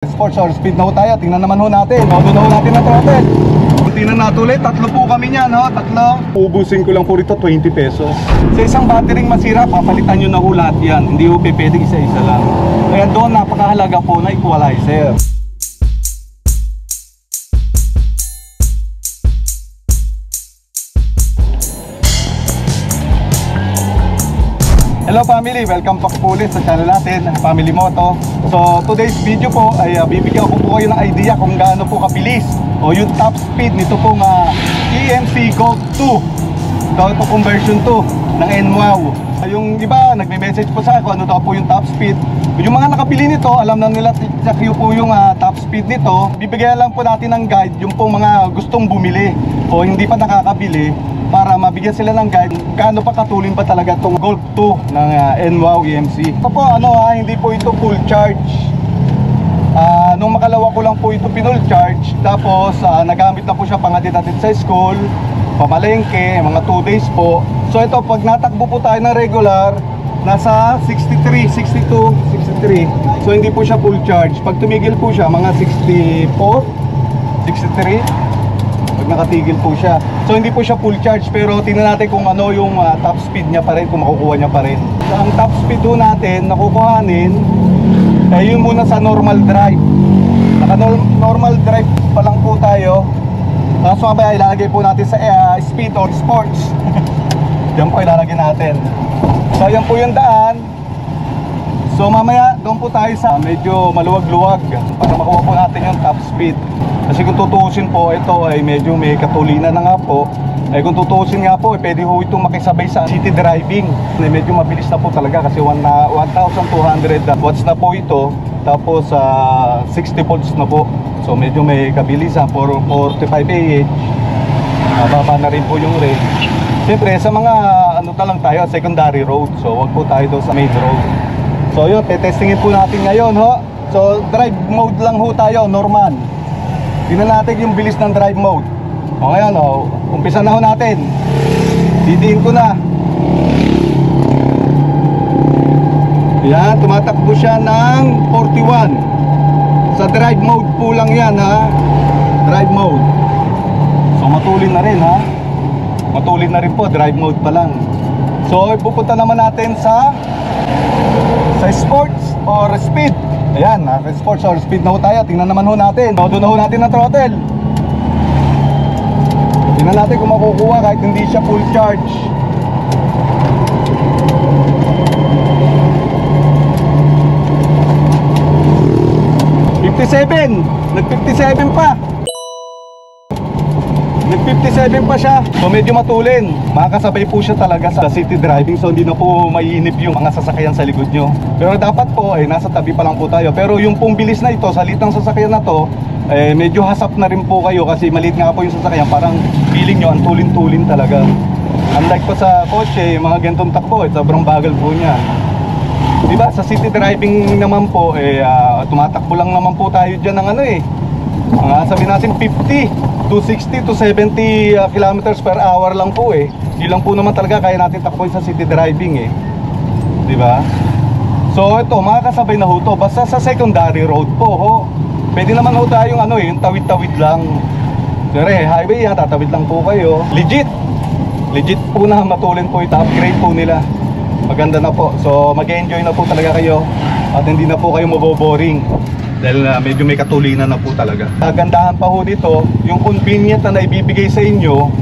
Sports or speed na ho tayo. Tingnan naman ho natin. Doon na ho natin ang throttle. Tingnan natin ulit. Tatlo po kami niyan, ho. Tatlo. Ubusin ko lang po rito 20 pesos. Sa isang battering masira, papalitan nyo na ho lahat yan. Hindi ho pwedeng isa-isa lang. Kaya doon napakahalaga po na equalizer. Hello family, welcome back po ulit sa channel natin, Family Moto. So today's video po ay bibigyan ko po kayo ng idea kung gaano po kabilis o yung top speed nito pong EMC Gold 2. Ito po version 2 ng NWOW. Yung iba nagme-message po sa akin ano daw po yung top speed. Yung mga nakabili nito, alam na nila exactly po yung top speed nito. Bibigyan lang po natin ng guide yung pong mga gustong bumili o hindi pa nakakabili, para mabigyan sila ng guide gaano pa katulin ba talaga itong Gold 2 ng NWOW EMC. Ito po hindi po ito full charge. Nung makalawa ko lang po ito pinull charge, tapos nagamit na po siya pangatid-atid sa school, pamalengke, mga 2 days po. So ito, pag natakbo po tayo ng regular, nasa 63, 62, 63. So hindi po siya full charge. Pag tumigil po siya, mga 64, 63, pag nakatigil po siya. So hindi po siya full charge, pero tingnan natin kung ano yung top speed niya pa rin, kung makukuha niya pa rin. So, ang top speed po natin nakukuhanin yun muna sa normal drive. Naka normal drive pa lang po tayo. So mamaya ilalagay po natin sa speed or sports. Diyan po ilalagay natin. So yan po yung daan. So mamaya doon po tayo sa medyo maluwag-luwag para makuha po natin yung top speed. Kasi kung tutuusin po, ito ay medyo may katulinan na nga po. Kung tutuusin nga po, pwede ho itong makisabay sa city driving. Medyo mabilis na po talaga kasi 1,200 watts na po ito. Tapos 60 volts na po. So medyo may kabilisan for 45 AH. Baba na rin po yung range. Siyempre sa mga lang tayo, secondary road. So wag po tayo doon sa main road. So yun, testingin po natin ngayon ho. So drive mode lang ho tayo, normal. Tingnan natin yung bilis ng drive mode. O ngayon, umpisa na ho natin. Didiin ko na. Yan, tumatakbo siya ng 41. Sa drive mode po lang yan, ha. Drive mode. So matulin na rin, ha. Matulin na rin po, drive mode pa lang. So pupunta naman natin sa sports or speed. Ayan, sports or speed na ho tayo. Tingnan naman ho natin. Doon na ho natin ang throttle. Tingnan natin kung makukuha kahit hindi siya full charge. Nag-57 pa. Nag-57 pa siya. So medyo matulin. Makakasabay po siya talaga sa city driving. So hindi na po maiinip yung mga sasakyan sa likod nyo. Pero dapat po nasa tabi pa lang po tayo. Pero yung pong bilis na ito, sa litang sasakyan na to, medyo hasap na rin po kayo. Kasi maliit nga po yung sasakyan. Parang feeling nyo, ang tulin-tulin talaga. Unlike po sa kotse, mga gantong takbo, sobrang bagal po niya. Diba? Sa city driving naman po, tumatakbo lang naman po tayo dyan ng sabihin natin 50 to 60 to 70 kilometers per hour lang po Hindi lang po naman talaga kaya natin takboy sa city driving Diba? So ito, makakasabay na ho to. Basta sa secondary road po pwede naman ho tayong yung tawid-tawid lang. Pero highway tatawid lang po kayo. Legit po na matulin po ito. Upgrade po nila. Maganda na po. So mag-enjoy na po talaga kayo. At hindi na po kayo maboboring. Dahil medyo may katulinan na po talaga. Kagandahan pa ho dito, yung convenient na naibibigay sa inyo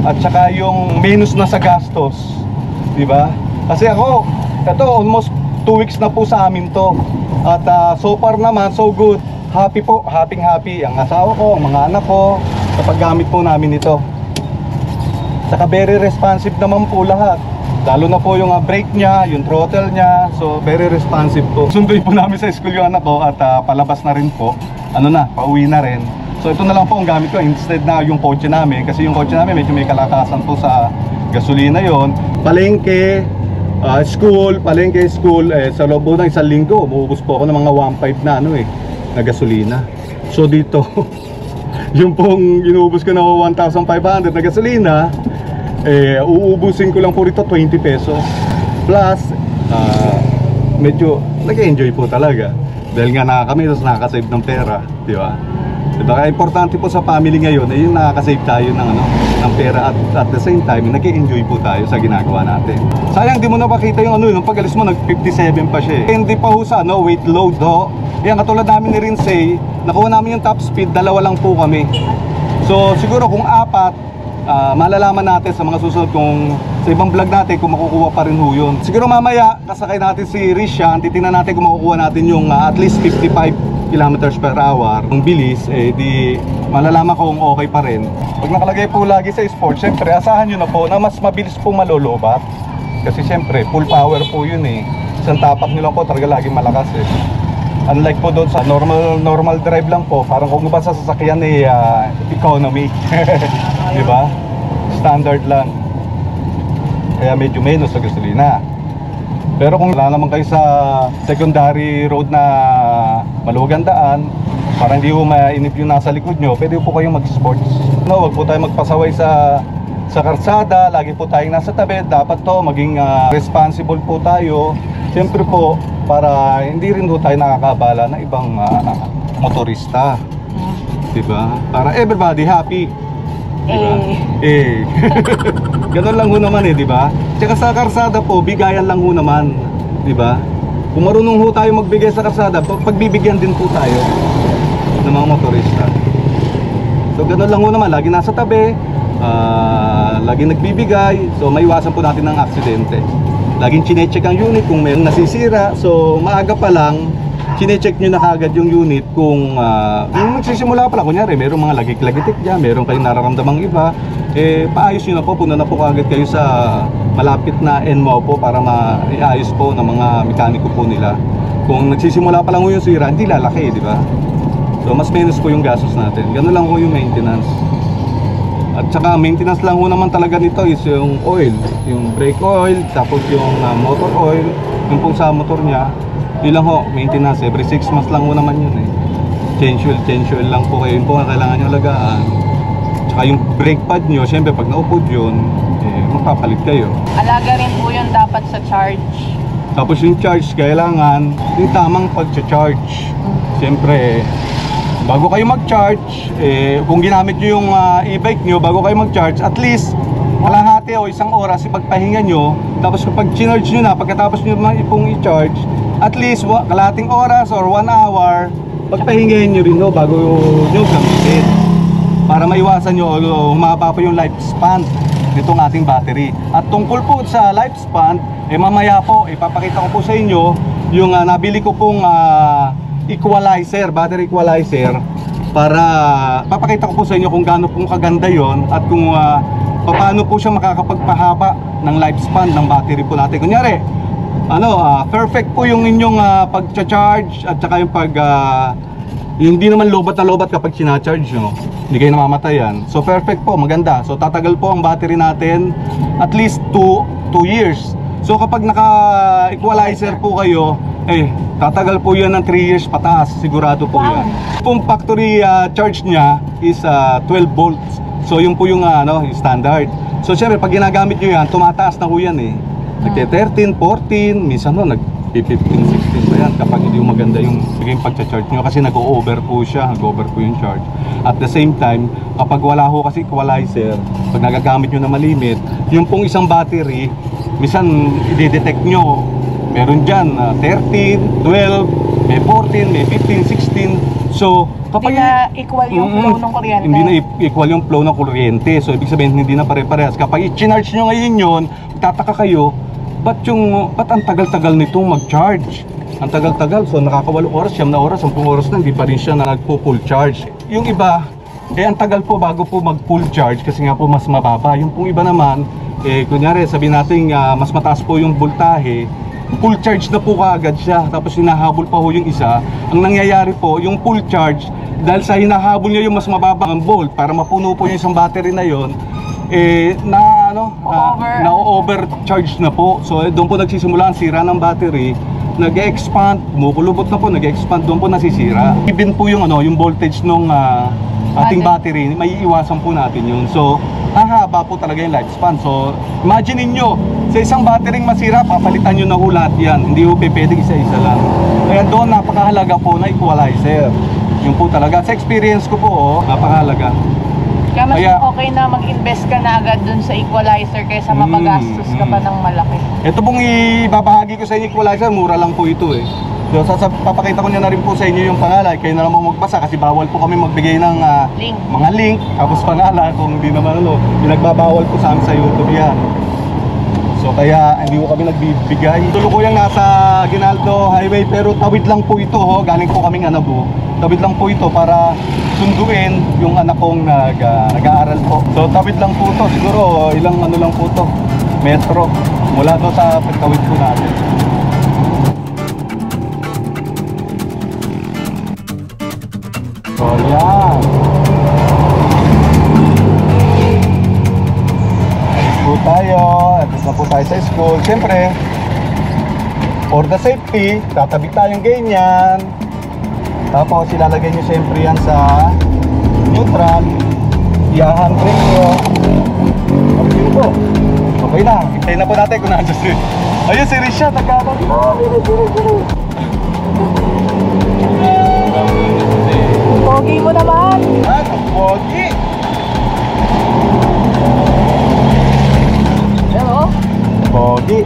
at saka yung minus na sa gastos. Diba? Kasi ako, ito almost 2 weeks na po sa amin to. At so far naman, so good. Happy po, happy ang asawa ko, ang mga anak ko sa paggamit po namin ito. Saka very responsive naman po lahat. Lalo na po yung brake niya, yung throttle niya. So very responsive po. Sunduin po namin sa school yung anak ko at palabas na rin po. Pauwi na rin. So ito na lang po ang gamit ko instead na yung kotse namin. Kasi yung kotse namin medyo may kalakasan po sa gasolina yon. Palengke, school. Sa loob po ng isang linggo, umuubos po ako ng mga 1.5 na na gasolina. So dito, yung pong inuubos ko na 1,500 na gasolina, uubusin ko lang po rito 20 pesos. Plus, medyo nag-enjoy po talaga. Dahil nga kami nakaka-save ng pera, di ba? Diba? Kaya importante po sa family ngayon ay yung nakaka-save tayo ng pera at the same time nag-i-enjoy po tayo sa ginagawa natin. Sayang di mo na makita yung yung pag-alis mo nag-57 pa siya eh. Hindi pa ho sa weight load ho. Yan katulad namin ni Rinsay, nakuha namin yung top speed, 2 lang po kami. So siguro kung 4, malalaman natin sa mga susunod kung sa ibang vlog natin kung makukuha pa rin ho yun. Siguro mamaya kasakay natin si Rishan, titingnan natin kung makukuha natin yung at least 55 kilometers per hour. Kung bilis, di malalaman kung okay pa rin. Pag nakalagay po lagi sa sport, syempre asahan nyo na po na mas mabilis po malolobat. Kasi syempre full power po yun eh. Isang tapak nyo lang po talaga laging malakas eh. Unlike po doon sa normal drive lang po, parang kung ba sa sasakyan eh economy. Diba? Standard lang. Kaya medyo menos sa gasolina. Pero kung wala naman kayo sa secondary road na maluwag daan, para hindi po mainip yung nasa likod nyo, pwede po kayong mag-sports. No, wag po tayo magpasaway sa karsada, lagi po tayong nasa tabi. Dapat to maging responsible po tayo. Siyempre po, para hindi rin po tayo nakakabala ng ibang motorista. Diba? Para everybody happy. Diba? Ganun lang ho naman eh, diba? Tsaka sa karsada po, bigayan lang ho naman, diba? Kung marunong ho tayo magbigay sa karsada, pagbibigyan din po tayo ng mga motorista. So ganun lang ho naman, lagi nasa tabi, lagi nagbibigay, so maiwasan po natin ng aksidente. Laging chinecheck ang unit kung may nasisira, so maaga pa lang chinecheck nyo na kagad yung unit kung nagsisimula pa lang, kunyari merong mga lagik-lagitik dyan, meron kayong nararamdamang iba, paayos nyo na po, punta na po kagad kayo sa malapit na NMO po para maiayos po ng mga mekaniko po nila. Kung nagsisimula pa lang yung sira, hindi lalaki, di ba? So mas menos po yung gastos natin. Ganun lang po yung maintenance. At saka maintenance lang po naman talaga nito is yung oil, yung brake oil, tapos yung motor oil, yung pong sa motor niya. Yun lang ho, maintenance, every 6 months lang ho naman yun eh. Change oil lang po kayo, yun po ang kailangan nyo alagaan. Tsaka yung brake pad nyo, syempre pag naupod yun, magpapalit kayo. Alaga rin po yun dapat sa charge. Tapos yung charge, kailangan yung tamang pag-charge. Syempre, bago kayo mag-charge, kung ginamit nyo yung e-bike nyo, bago kayo mag-charge, at least kalahati o 1 oras ipagpahinga nyo. Tapos kapag charge nyo na, pagkatapos nyo pong i-charge, at least kalahating oras or 1 hour, pagpahingahin nyo rin bago nyo gamitin. Para maiwasan nyo humaba pa yung lifespan nitong ating battery. At tungkol po sa lifespan, mamaya po ipapakita ko po sa inyo yung nabili ko pong equalizer, battery equalizer, para papakita ko po sa inyo kung gaano pong kaganda yon at kung paano po siya makakapagpahaba ng lifespan ng battery po natin. Kunyari, perfect po yung inyong pag-charge at saka yung hindi naman lobat na lobat kapag sinacharge nyo, hindi kayo namamatayan. So perfect po, maganda. So tatagal po ang battery natin at least 2 years. So kapag naka-equalizer po kayo, tatagal po yan ng 3 years pataas, sigurado po yan. Yung factory charge niya is 12 volts. So yun po yung yung standard. So syempre pag ginagamit nyo yan, tumataas na po yan eh. Nagte-13, 14, minsan nag-15, 16 pa yan kapag hindi maganda yung pag-charge nyo kasi nag-over po siya, nag-over po yung charge. At the same time, kapag wala ho kasi equalizer, pag nagagamit nyo na malimit, yung pong isang battery, minsan i-detect nyo, meron dyan 13, 12, may 14, may 15, 16. So kapag hindi na equal yung flow ng kuryente. Hindi na equal yung flow ng kuryente. So ibig sabihin hindi na pare-parehas. Kapag i-charge nyo ngayon yun, tataka kayo, ba't ang tagal-tagal nitong mag-charge? Ang tagal-tagal, so nakaka 8 oras, 9 oras, 10 oras na, hindi pa rin siya nagpo-full charge. Yung iba, ang tagal po bago po mag-full charge kasi nga po mas mababa. Yung pong iba naman, kunyari sabihin natin mas mataas po yung voltahe, full charge na po kaagad siya, tapos hinahabol pa ho yung isa. Ang nangyayari po, yung full charge, dahil sa hinahabol niya yung mas mababang volt para mapuno po yung isang battery na yon, na-overcharge na po. So doon po nagsisimula ang sira ng battery, nag-expand, kumukulubot na po, nag-expand, doon po nasisira. Even po yung yung voltage nung ating battery, may iiwasan po natin yun. So, hahaba po talaga yung lifespan. So, imagine niyo sa isang battery masira, papalitan nyo na ho lahat yan. Hindi ho pwede isa-isa lang. Kaya doon, napakahalaga po na equalizer. Yun po talaga. Sa experience ko po, napakahalaga. Kaya mas okay na mag-invest ka na agad dun sa equalizer kaysa mapagastos ka pa ng malaki. Ito pong ibabahagi ko sa inyo equalizer, mura lang po ito eh. So, papakita ko niya na rin po sa inyo yung pangalan. Kayo na naman magbasa kasi bawal po kami magbigay ng mga link. Tapos pangalan kung hindi naman pinagbabawal po sa amin sa YouTube yan. So kaya hindi ko kami nagbibigay. Tulukuyang nasa Ginaldo Highway pero tawid lang po ito ho. Galing po kaming Anabo. Tawid lang po ito para sunduin yung anak kong nag-aaral po. So tawid lang po ito. Siguro ilang lang po ito. Metro. Mula doon sa pagtawid po natin. So yan. Po tayo. Alis na po tayo sa school. Siyempre, for the safety, tatabi tayong ganyan. Tapos ilalagay nyo siyempre yan sa neutral. I-handbrake nyo. Okay po. Okay na. Hintayin na po natin kung nasa si... Ayun si Risha. Nagkabag. Pogi mo naman! Ano? Pogi! Hello? Pogi!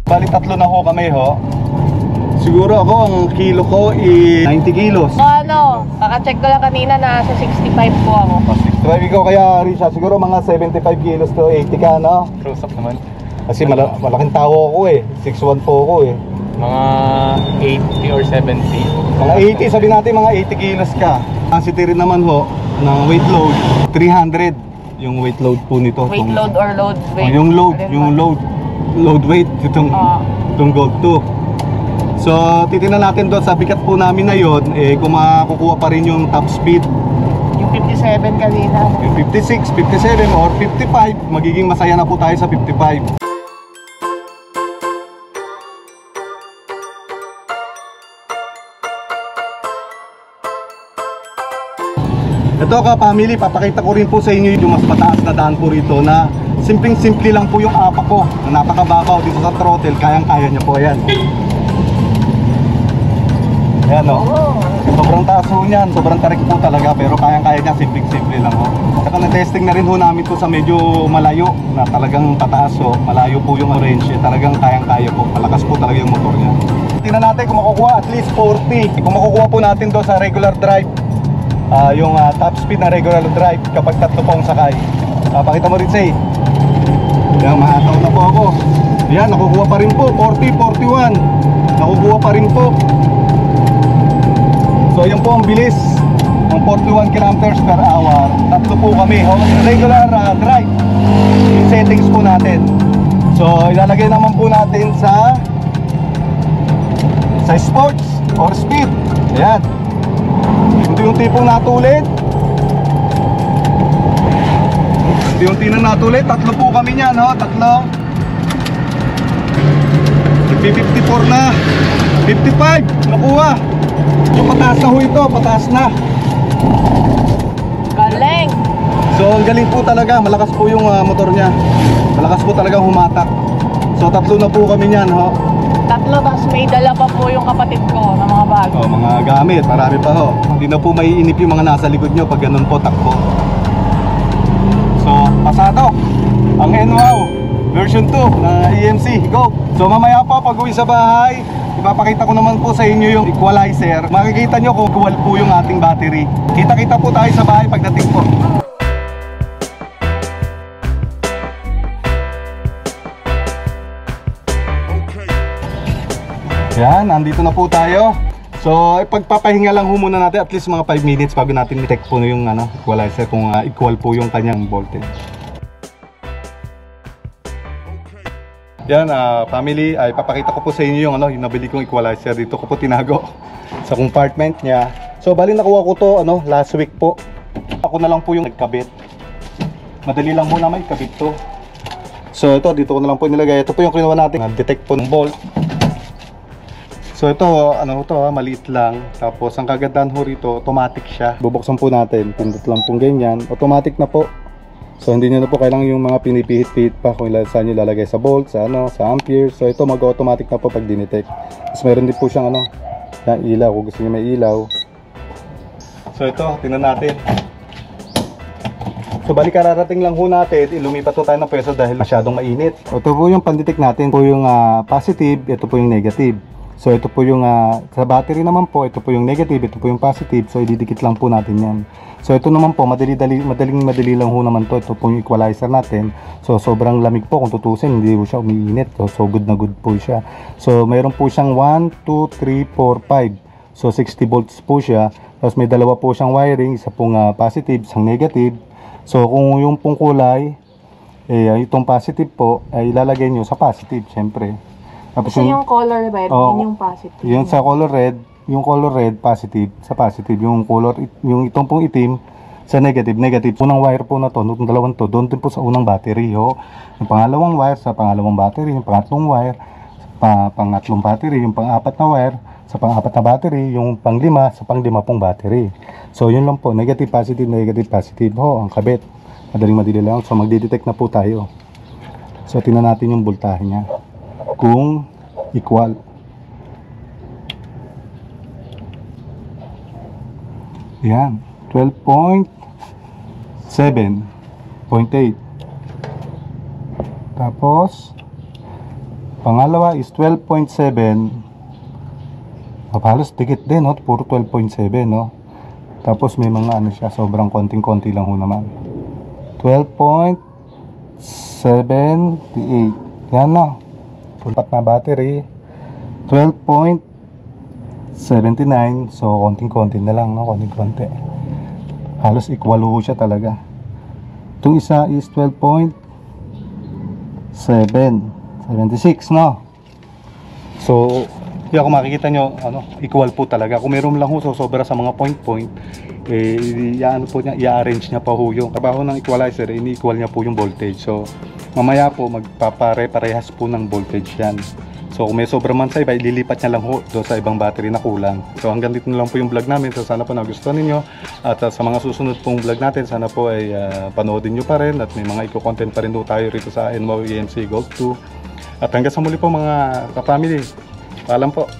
Bali tatlo na ho kami ho. Siguro ako ang kilo ko 90 kilos. So ano, kaka-check ko lang kanina na sa 65 po ako. 65 ikaw kaya Risha, siguro mga 75 kilos to 80 ka no? Close up naman. Kasi malaking tao ako eh. 6'1 po ako eh. Mga 80 or 70. Mga 80, sabi natin mga 80 kilos ka. Capacity rin naman ho ng weight load 300 yung weight load po nito. Weight load or load weight? Yung load weight itong Gold 2. So titingnan natin doon sa bigat po namin na yon kung makukuha pa rin yung top speed. Yung 57 kanina. Yung 56, 57 or 55, magiging masaya na po tayo sa 55. Ito ka family, papakita ko rin po sa inyo yung mas mataas na daan po rito na simpleng-simple lang po yung apa ko na napakababaw dito sa throttle, kayang-kaya niya po yan. Ayan o, sobrang taas ho niyan, sobrang tarik po talaga pero kayang-kaya niya, simpleng-simple lang ho. Saka na-testing na rin ho namin to sa medyo malayo na talagang pataas ho, malayo po yung range, talagang kayang-kaya po, malakas po talaga yung motor niya. Tingnan natin kung makukuha at least 40, kung makukuha po natin doon sa regular drive. Yung top speed na regular drive kapag tatlo pong sakay. Pakita mo rin say. Yan, mahataw na po ako. Yan, nakukuha pa rin po 40, 41. Nakukuha pa rin po. So yan po ang bilis ng 41 kilometers per hour. Tatlo po kami regular drive. Yung settings po natin. So ilalagay naman po natin sa sports or speed. Ayan. Yung tipong natulid. Unti-unti na natulid. Tatlo po kami niyan, no? Tatlo. 54 na. 55. Nakuha. Yung pataas na ho ito. Pataas na. Galing! So, ang galing po talaga. Malakas po yung motor niya. Malakas po talaga humatak. So, tatlo na po kami niyan, ho. Tatlo, tapos may dala pa po yung kapatid ko ng mga bago. Oh, mga gamit, marami pa ho. Hindi na po maiinip yung mga nasa likod nyo pag ganun po takbo. So, pasado ang NWOW version 2 na EMC. Go! So mamaya po pag uwi sa bahay, ipapakita ko naman po sa inyo yung equalizer. Makikita nyo kung equal po yung ating battery. Kita-kita po tayo sa bahay pagdating po. Yan, nandito na po tayo. So, pagpapahinga lang ho muna natin at least mga 5 minutes bago natin i-check po yung equalizer kung equal po yung kanyang voltage. Yan, family, ay papakita ko po sa inyo yung yung nabili kong equalizer. Dito ko po tinago sa compartment niya. So, bali nakuha ko to last week po. Ako na lang po yung nagkabit. Madali lang po naman ikabit to. So, ito dito ko na lang po nilagay. Ito po yung kinuha natin. Detect po ng bolt. So ito, ano to ha, maliit lang. Tapos ang kagandahan ho rito, automatic siya. Bubuksan po natin, pindot lang pong ganyan. Automatic na po. So hindi nyo na po kailangan yung mga pinipihit-pihit pa kung saan nyo lalagay sa volt, sa sa ampere. So ito mag-automatic na po pag dinetect. Tapos meron din po siyang yung ilaw kung gusto nyo may ilaw. So ito, tingnan natin. So balik kararating lang ho natin, ilumipat po tayo ng pwesto dahil masyadong mainit. Ito po yung pandetect natin, po yung positive, ito po yung negative. So ito po yung sa battery naman po, ito po yung negative, ito po yung positive. So ididikit lang po natin yan. So ito naman po, madaling lang ho naman to. Ito po yung equalizer natin. So sobrang lamig po kung tutusin, hindi po siya umiinit. So good na good po siya. So mayroon po siyang 1, 2, 3, 4, 5. So 60 volts po siya. Tapos may dalawa po siyang wiring, isa pong positive, isang negative. So kung yung pong kulay, itong positive po, ay ilalagay nyo sa positive, syempre. Tapos yung color red, yun yung positive. Yun sa color red, yung color red, positive, sa positive. Yung itong pong itim, sa negative, negative. Unang wire po na to, itong dalawang to, doon din po sa unang battery. Yung pangalawang wire, sa pangalawang battery. Yung pangatlong wire, sa pangatlong battery. Yung pang-apat na wire, sa pang-apat na battery. Yung pang-lima, sa pang-lima pong battery. So yun lang po, negative, positive, ang kabit. Madali lang. So magdi-detect na po tayo. So tingnan natin yung voltahe niya. Kung equal. Yan, 12.7.8. Tapos pangalawa is 12.7. Halos dikit din, puro 12.7, no? Tapos may mga siya, sobrang konting-konti lang ho naman. 12.78. Yan na. Pulpat na battery. 12.79. So konting-konti na lang, no? Konting-konti. Halos equal ho siya talaga. Itong isa is 12.76, no? So kung makikita nyo, equal po talaga. Kung meron lang ho, so sobra sa mga point, i-arrange niya pa ho yung trabaho ng equalizer, ini-equal niya po yung voltage. So, mamaya po, magpapare-parehas po ng voltage yan. So, kung may sobra man sa iba, ililipat niya lang ho doon sa ibang battery na kulang. So, hanggang dito na lang po yung vlog namin. So, sana po nagustuhan ninyo. At sa mga susunod pong vlog natin, sana po ay panoodin nyo pa rin. At may mga eco-content pa rin po tayo rito sa NMOW EMC Gold 2. At hanggang sa muli po mga ka-family. Paalam po.